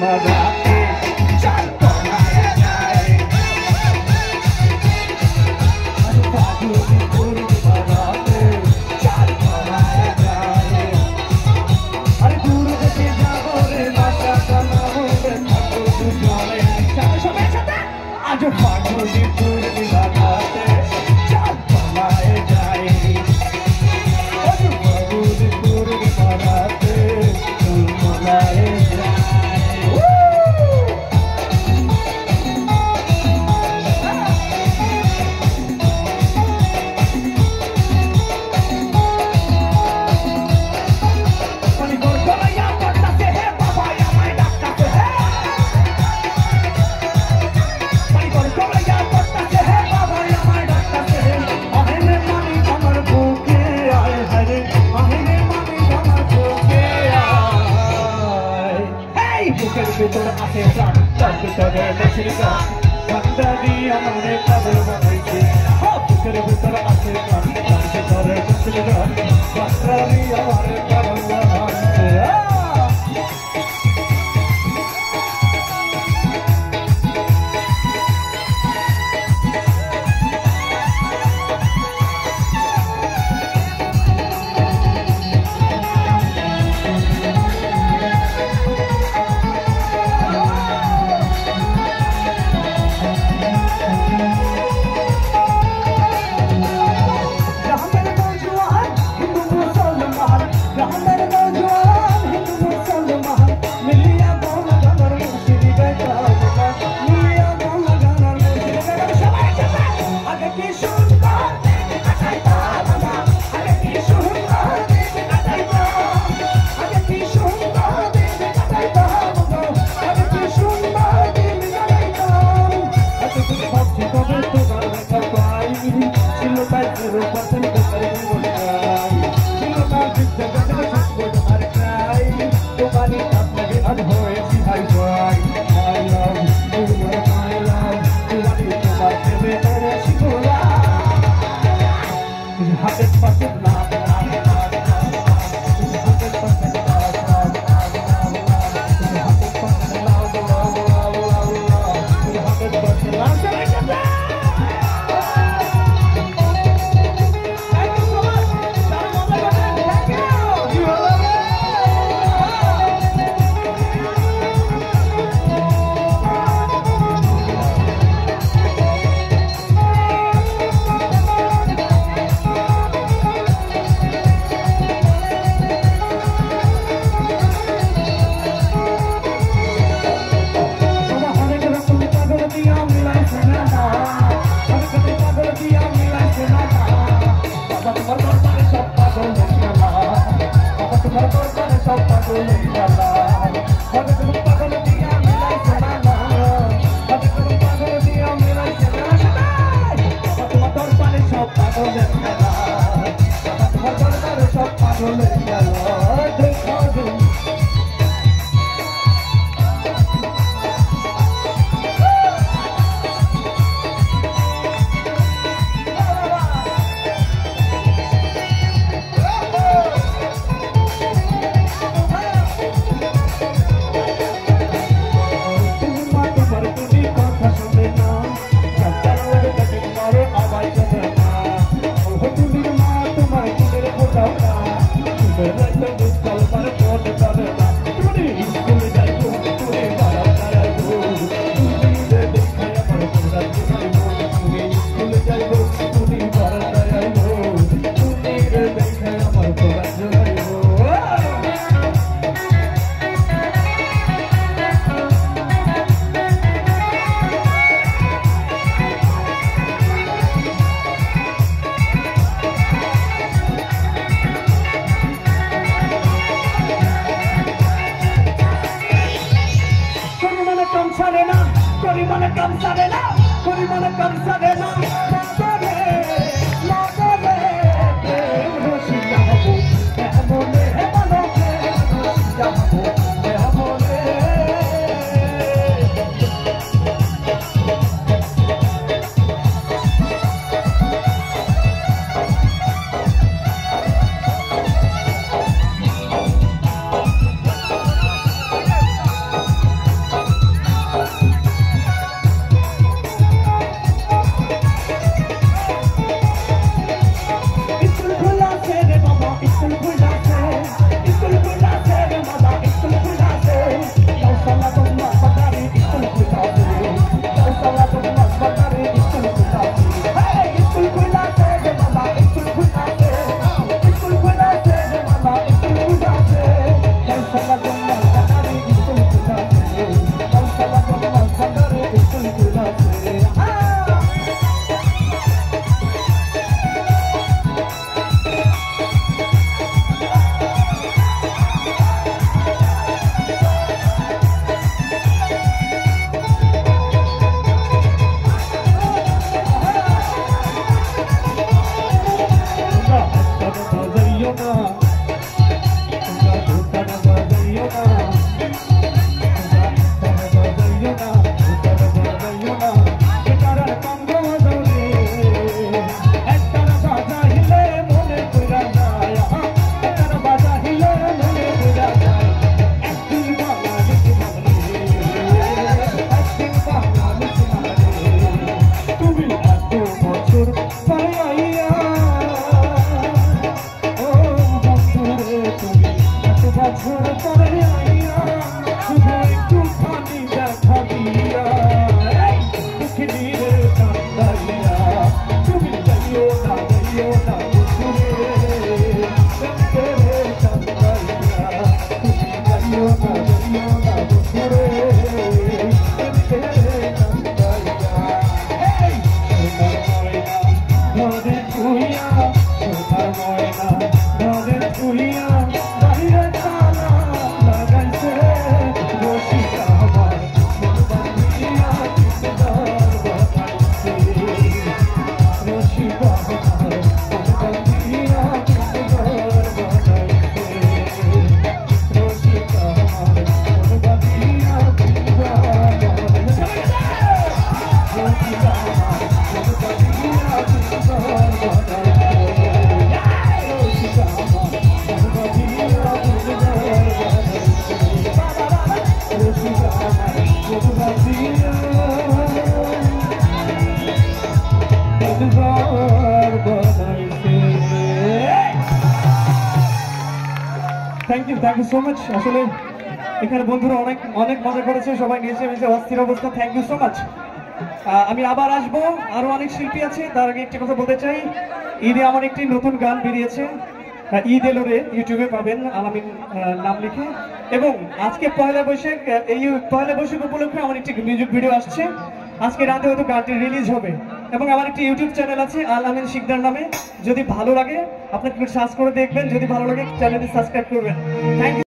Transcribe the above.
মারাতে চার তলায় যায় আরে ফাগুনি পূর্ণিমা রাতে চার তলায় যায় আরে দূর থেকে যাবো রে বাসা কামাবো রে থাকবো দুজনে একসাথে সবাই একসাথে আজ ফাগুনি পূর্ণিমা রাতে চার তলায় যায় আজ ফাগুনি পূর্ণিমা রাতে তলায় যায় বুকের ভিতর আছে প্রাণ তার ভিতরে দেশের গান ঠান্ডা দিয়ে আমাদের পাগল বানাইছে বুকের ভিতর আছে প্রাণ তার ভিতরে দেশের গান ঠান্ডা দিয়ে আমাদের পাগল বানাইছে ঘরে শুইয়া সোনার ময়না ঘরে শুইয়া বাইরে তালা লাগাইছে রসিকা আমার মন বাঁধিয়া কিসে ঘর বানাইছে রসিকা আমার মন বাঁধিয়া কিসে ঘর বানাইছে রসিকা আমার মন বাঁধিয়া কিসে ঘর বানাইছে রসিকা আমার মন বাঁধিয়া কিসে ঘর থ্যাংক ইউ সো মাচ। আসলে এখানে বন্ধুরা অনেক অনেক মজা করেছে, সবাই নিচে নিচে অস্থির অবস্থা। Thank you so much. আমি আবার আসবো, আরো অনেক শিল্পী আছে। তার আগে একটি কথা বলতে চাই, ঈদে আমার একটি নতুন গান বেরিয়েছে, ঈদ এলো রে, ইউটিউবে পাবেন আলামিন নাম লিখে। এবং আজকে পয়লা বৈশাখ, এই পয়লা বৈশাখ উপলক্ষে আমার একটি মিউজিক ভিডিও আসছে, আজকে রাতে হয়তো গানটি রিলিজ হবে। এবং আমার একটি ইউটিউব চ্যানেল আছে আলামিন শিকদার নামে, যদি ভালো লাগে আপনাকে সার্চ করে দেখবেন, যদি ভালো লাগে চ্যানেলটি সাবস্ক্রাইব করবেন। Thank you.